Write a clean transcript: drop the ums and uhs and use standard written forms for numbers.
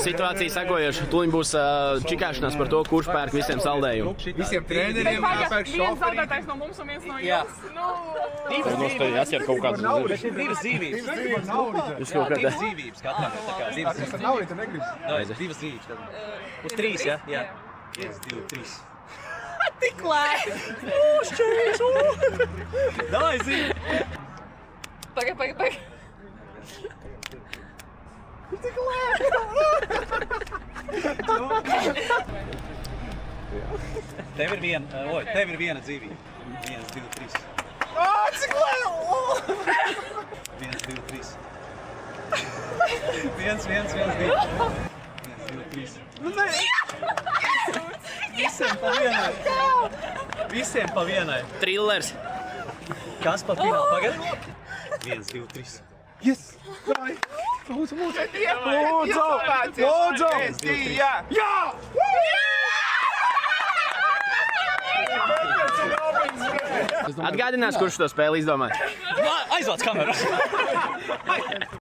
situācija sekojoša. Tūlīt būs čikāšanās par to, kurš pērk visiem saldējumu. Visiem treneriem jāpērk Viens zaudētājs no mums un viens no jums. Mums te jāķer kaut kāds Bet ir divas dzīvības. Jūs kaut kā Divas dzīvības katram. Tā kā divas dzīvības. Naudu tu negribi. Divas dzīvības. Uz trīs, ja? Jā. 1, 2, 3. Tik lēti. Davai, zīvi! Pagaid. Tev ir viena dzīvība. 1, 2, 3. Cik lēti! 1, 2, 3. 1, 2. 1, 2, 3. Visiem pa vienai. trillers. Kas pa finālu pagad? 1, 2, 3. Yes! Lūdzu! Jā! Atgādinās, kurš to spēli izdomāja. Aizvāc kameru!